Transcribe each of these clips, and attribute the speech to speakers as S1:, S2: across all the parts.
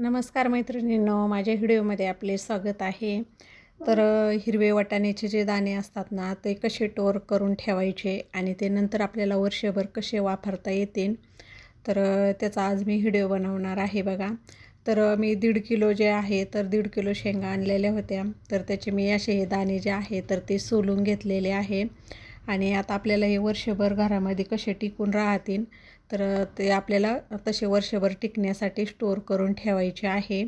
S1: नमस्कार मैत्रिणींनो, माझ्या व्हिडिओमध्ये आपले स्वागत आहे. हिरवे वाटाण्याचे जे दाणे असतात ना, ते कसे स्टोअर करून ठेवायचे आणि ते नंतर आपल्याला वर्षभर कसे वापरता येतील, त्याचा आज मी व्हिडिओ बनवणार आहे बघा. मी 1.5 किलो जे आहे 1.5 किलो शेंगा आणलेल्या होत्या. त्याचे मी असे हे दाणे जे आहे ते सोलून घेतलेले आहे आणि आता आपल्याला हे वर्षभर घरामध्ये कसे टिकून राहतील, ते आपल्याला तसे वर्षभर टिकण्यासाठी स्टोअर करून ठेवायचे आहे.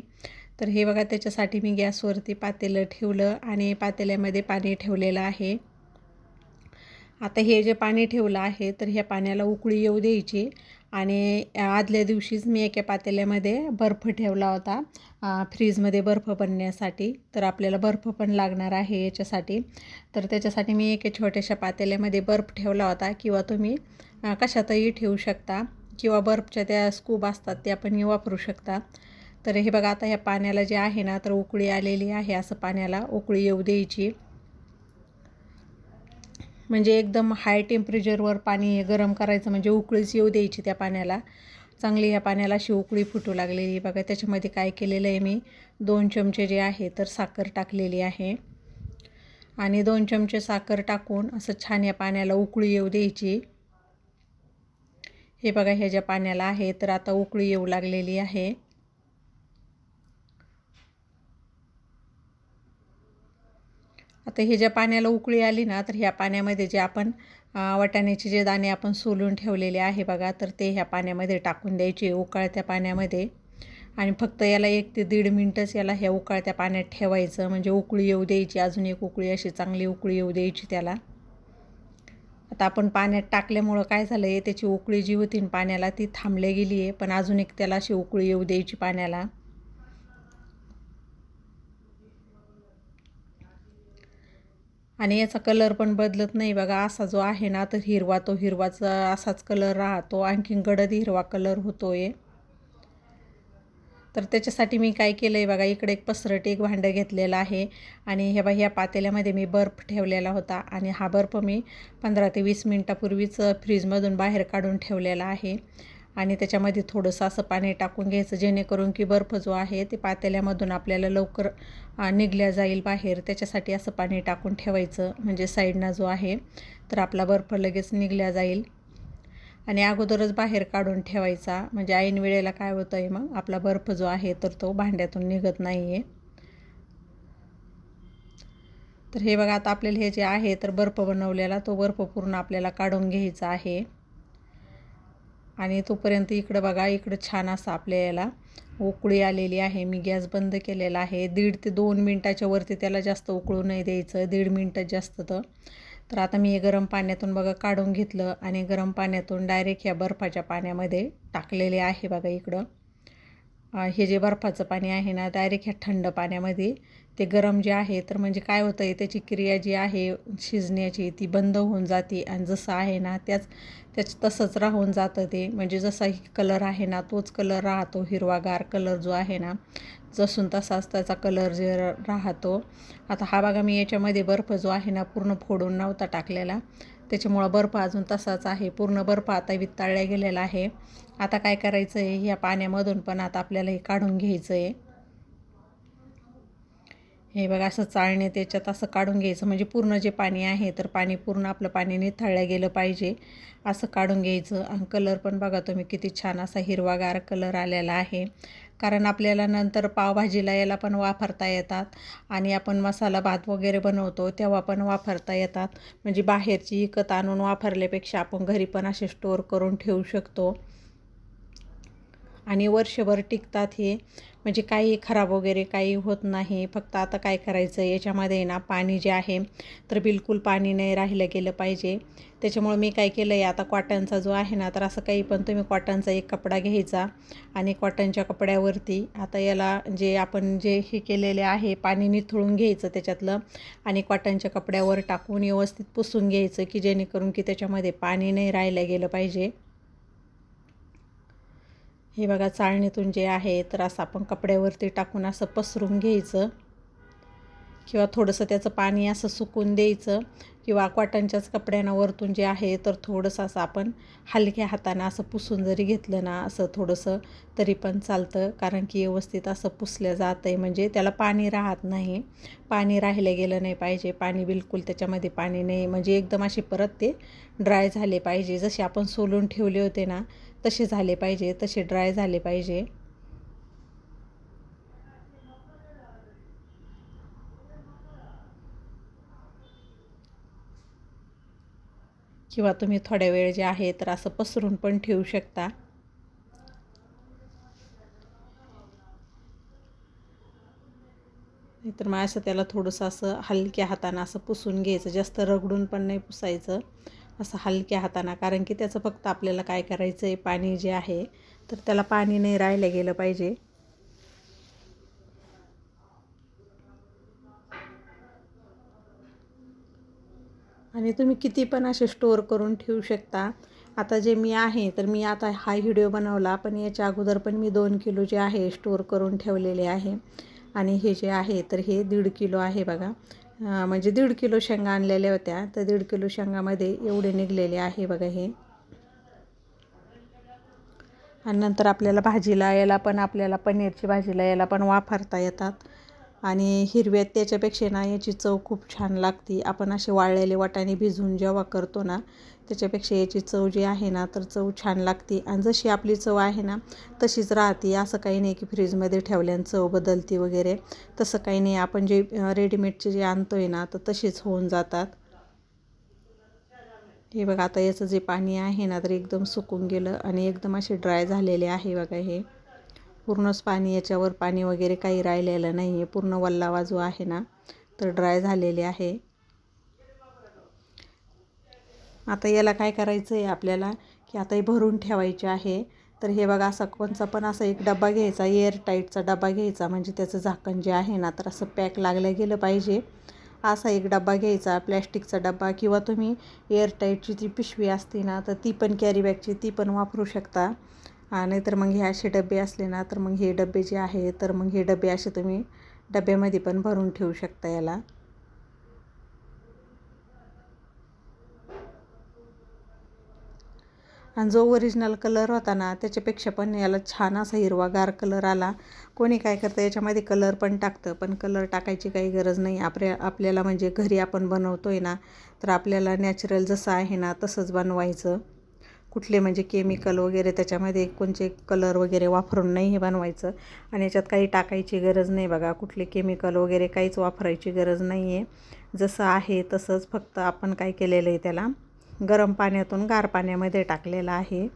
S1: हे बघा, त्याच्यासाठी मी गॅसवरती पातेलं ठेवलं आणि पातेल्यामध्ये पाणी ठेवलेलं आहे. आता हे जे पाणी ठेवलं आहे ह्या पाण्याला उकळी येऊ द्यायची. आणि आदल्या दिवशीच मी एका पातेल्यामध्ये बर्फ ठेवला होता फ्रीजमध्ये बर्फ बनण्यासाठी. आपल्याला बर्फ पण लागणार आहे याच्यासाठी. त्याच्यासाठी मी एका छोट्याशा पातेल्यामध्ये बर्फ ठेवला होता, किंवा तुम्ही कशातही ठेवू शकता, किंवा बर्फच्या त्या स्कूब असतात त्या पण वापरू शकता. हे बघा, आता ह्या पाण्याला जे आहे ना उकळी आलेली आहे. असं पाण्याला उकळी येऊ द्यायची. म्हणजे एकदम हाय टेम्परेचरवर पाणी गरम करायचं, म्हणजे उकळीच येऊ द्यायची त्या पाण्याला. चांगली ह्या पाण्याला अशी उकळी फुटू लागलेली बघा. त्याच्यामध्ये काय केलेलं आहे मी, 2 चमचे जे आहे साखर टाकलेली आहे. आणि 2 चमचे साखर टाकून असं छान या पाण्याला उकळी येऊ द्यायची. हे बघा, ह्या ज्या पाण्याला आहे आता उकळी येऊ लागलेली आहे. आता हे ज्या पाण्याला उकळी आली ना ह्या पाण्यामध्ये जे आपण वाटाण्याचे जे दाणे आपण सोलून ठेवलेले आहे बघा, ते ह्या पाण्यामध्ये टाकून द्यायचे, उकळत्या पाण्यामध्ये. आणि फक्त याला 1 ते 1.5 मिनटच याला ह्या उकळत्या पाण्यात ठेवायचं, म्हणजे उकळी येऊ द्यायची. अजून एक उकळी अशी चांगली उकळी येऊ द्यायची त्याला. आता आपण पाण्यात टाकल्यामुळं काय झालं आहे, त्याची उकळी जी होती पाण्याला ती थांबली गेली आहे, पण अजून एक त्याला अशी उकळी येऊ द्यायची पाण्याला. आणि याचा कलर पण बदलत नाही बघा. असा जो आहे ना हिरवा, तो हिरवाचा असाच कलर राहतो, आणखीन गडद हिरवा कलर होतो आहे. त्याच्यासाठी मी काय केलं आहे बघा, इकडे एक पसरट एक भांडं घेतलेलं आहे. आणि ह्या पातेल्यामध्ये मी बर्फ ठेवलेला होता. आणि हा बर्फ मी 15 ते 20 मिनटापूर्वीच फ्रीजमधून बाहेर काढून ठेवलेला आहे. आणि त्याच्यामध्ये थोडंसं असं पाणी टाकून घ्यायचं, जेणेकरून की बर्फ जो आहे ते पातेल्यामधून आपल्याला लवकर निघल्या जाईल बाहेर. त्याच्यासाठी असं पाणी टाकून ठेवायचं, म्हणजे साईडनं जो आहे आपला बर्फ लगेच निघल्या जाईल. आणि अगोदरच बाहेर काढून ठेवायचा, म्हणजे ऐन वेळेला काय होतं आहे मग आपला बर्फ जो आहे तो भांड्यातून निघत नाही आहे. हे बघा, आता आपल्याला हे जे आहे बर्फ बनवलेला तो बर्फ पूर्ण आपल्याला काढून घ्यायचा आहे. आणि तोपर्यंत इकडं बघा, इकडं छान असं आपल्या याला उकळी आलेली आहे. मी गॅस बंद केलेला आहे. 1.5 ते 2 मिनटाच्या वरती त्याला जास्त उकळू नाही द्यायचं, 1.5 मिनटं जास्त. आता मी हे गरम पाण्यातून बघा काढून घेतलं, आणि गरम पाण्यातून डायरेक्ट ह्या बर्फाच्या पाण्यामध्ये टाकलेले आहे बघा. इकडं हे जे बर्फाचं पाणी आहे ना डायरेक्ट ह्या थंड पाण्यामध्ये ते गरम जे आहे, म्हणजे काय होतं आहे, त्याची क्रिया जी आहे शिजण्याची ती बंद होऊन जाते. आणि जसं आहे ना त्याच तसंच राहून जातं ते, म्हणजे जसा कलर आहे ना तोच कलर राहतो, हिरवागार कलर जो आहे ना जसून तसाच त्याचा कलर जे राहतो. आता हा बघा, मी याच्यामध्ये बर्फ जो आहे ना पूर्ण फोडून नव्हता टाकलेला, त्याच्यामुळं बर्फ अजून तसाच आहे. पूर्ण बर्फ आता वितळल्या गेलेला आहे. आता काय करायचं आहे, ह्या पाण्यामधून पण आता आपल्याला हे काढून घ्यायचं आहे. हे बघा, असं चाळणे त्याच्यात असं काढून घ्यायचं, म्हणजे पूर्ण जे पाणी आहे पाणी पूर्ण आपलं पाणी निथळलं गेलं पाहिजे, असं काढून घ्यायचं. आणि कलर पण बघा तुम्ही किती छान असा हिरवागार कलर आलेला आहे. कारण आपल्याला नंतर पावभाजीला याला पण वापरता येतात, आणि आपण मसाला भात वगैरे बनवतो तेव्हा पण वापरता येतात. म्हणजे बाहेरची विकत आणून वापरल्यापेक्षा आपण घरी पण असे स्टोअर करून ठेवू शकतो, आणि वर्षभर टिकतात हे. म्हणजे काही खराब वगैरे काही होत नाही. फक्त आता काय करायचं, याच्यामध्ये ना पाणी जे आहे बिलकुल पाणी नाही राहिलं गेलं पाहिजे. त्याच्यामुळे मी काय केलं आहे, आता कॉटनचा जो आहे ना असं काही पण तुम्ही कॉटनचा एक कपडा घ्यायचा, आणि कॉटनच्या कपड्यावरती आता याला जे आपण जे हे केलेले आहे पाणी निथळून घ्यायचं त्याच्यातलं, आणि कॉटनच्या कपड्यावर टाकून व्यवस्थित पुसून घ्यायचं, की जेणेकरून की त्याच्यामध्ये पाणी नाही राहिलं गेलं पाहिजे. हे बघा, चाळणीतून जे आहे असं आपण कपड्यावरती टाकून असं पसरून घ्यायचं. किंवा थोडंसं त्याचं पाणी असं सुकून द्यायचं किंवा कॉटनच्याच कपड्यांना वरतून जे आहे तर थोडंसं असं आपण हलक्या हातानं असं पुसून जरी घेतलं ना असं थोडंसं तरी पण चालतं, कारण की व्यवस्थित असं पुसलं जातं आहे म्हणजे त्याला पाणी राहत नाही. पाणी राहिलं गेलं नाही पाहिजे, पाणी बिलकुल त्याच्यामध्ये पाणी नाही, म्हणजे एकदम असे परत ते ड्राय झाले पाहिजे. जसे आपण सोलून ठेवले होते ना तसे झाले पाहिजे, तसे ड्राय झाले पाहिजे. किंवा तुम्ही थोड्या वेळ जे आहे तर असं पसरून पण ठेवू शकता. नाहीतर मग असं त्याला थोडंसं असं हलक्या हातानं असं पुसून घ्यायचं, जास्त रगडून पण नाही पुसायचं, असं हलक्या हातानं, कारण की त्याचं फक्त आपल्याला काय करायचं आहे, पाणी जे आहे तर त्याला पाणी नाही राहिलं गेलं पाहिजे. आणि तुम्ही किती पण असे स्टोअर करून ठेवू शकता. आता जे मी आहे तर मी आता हा व्हिडिओ बनवला, पण याच्या अगोदर पण मी 2 किलो जे आहे स्टोअर करून ठेवलेले आहे. आणि हे जे आहे तर हे 1.5 किलो आहे बघा. म्हणजे 1.5 किलो शेंगा आणलेल्या होत्या, तर 1.5 किलो शेंगामध्ये एवढे निघलेले आहे बघा हे. आणि नंतर आपल्याला भाजीला याला पण आपल्याला पनीरची भाजीला याला पण वापरता येतात. आणि हिरव्यात त्याच्यापेक्षा ना याची चव खूप छान लागते. आपण असे वाळलेले वाटाणे भिजवून जेव्हा करतो ना त्याच्यापेक्षा याची चव जी आहे ना तर चव छान लागते. आणि जशी आपली चव आहे ना तशीच राहते. असं काही नाही की फ्रीजमध्ये ठेवल्यानं चव बदलते वगैरे, तसं काही नाही. आपण जे रेडीमेडचे जे आणतो आहे ना तर तशीच होऊन जातात. हे बघा आता याचं जे पाणी आहे ना तर एकदम सुकून गेलं आणि एकदम असे ड्राय झालेले आहे बघा. हे पूर्णच पाणी, याच्यावर पाणी वगैरे काही राहिलेलं नाही आहे. पूर्ण वल्लावा जो आहे ना तर ड्राय झालेले आहे. आता याला काय करायचं आहे आपल्याला की आता हे भरून ठेवायचे आहे. तर हे बघा असा कोणचा पण असा एक डबा घ्यायचा, एअर टाईटचा डबा घ्यायचा, म्हणजे त्याचं झाकण जे आहे ना तर असं पॅक लागलं गेलं पाहिजे. असा एक डबा घ्यायचा, प्लॅस्टिकचा डबा, किंवा तुम्ही एअरटाईटची जी पिशवी असते ना तर ती पण कॅरी बॅगची ती पण वापरू शकता. नाहीतर मग हे असे डबे असले ना तर मग हे डबे जे आहे तर मग हे डबे असे तुम्ही डब्यामध्ये पण भरून ठेवू शकता याला. आणि जो ओरिजिनल कलर होता ना त्याच्यापेक्षा पण याला छान असा हिरवागार कलर आला. कोणी काय करतं याच्यामध्ये कलर पण टाकतं, पण कलर टाकायची काही गरज नाही. आपल्याला म्हणजे घरी आपण बनवतो आहे ना तर आपल्याला नॅचरल जसं आहे ना तसंच बनवायचं. कुठले म्हणजे केमिकल वगैरे त्याच्यामध्ये कोणते कलर वगैरे वापरून नाही हे बनवायचं. आणि याच्यात काही टाकायची गरज नाही बघा, कुठले केमिकल वगैरे काहीच वापरायची गरज नाही आहे. जसं आहे तसंच, फक्त आपण काय केलेलं आहे त्याला गरम पाण्यातून गार पाण्यामध्ये टाकलेलं आहे.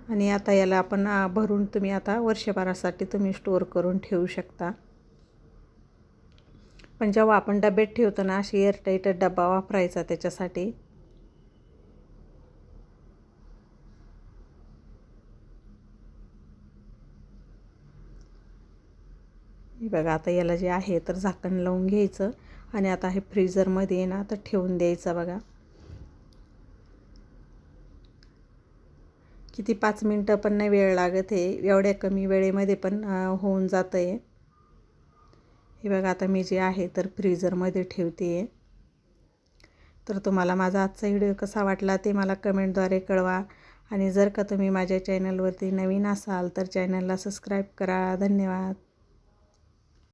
S1: आणि आता याला आपण भरून तुम्ही आता वर्षभरासाठी तुम्ही स्टोअर करून ठेवू शकता. पण जेव्हा आपण डब्यात ठेवतो ना अशी एअरटाईट डबा वापरायचा त्याच्यासाठी. हे बघा आता याला जे आहे तर झाकण लावून घ्यायचं आणि आता हे फ्रीझरमध्ये ना तर ठेवून द्यायचं बघा. किती 5 मिनटं पण नाही वेळ लागत आहे, एवढ्या कमी वेळेमध्ये पण होऊन जातं आहे. हे बघा आता मी जे आहे तर फ्रीझरमध्ये ठेवते आहे. तर तुम्हाला माझा आजचा व्हिडिओ कसा वाटला ते मला कमेंटद्वारे कळवा. आणि जर का तुम्ही माझ्या चॅनलवरती नवीन असाल तर चॅनलला सबस्क्राईब करा. धन्यवाद.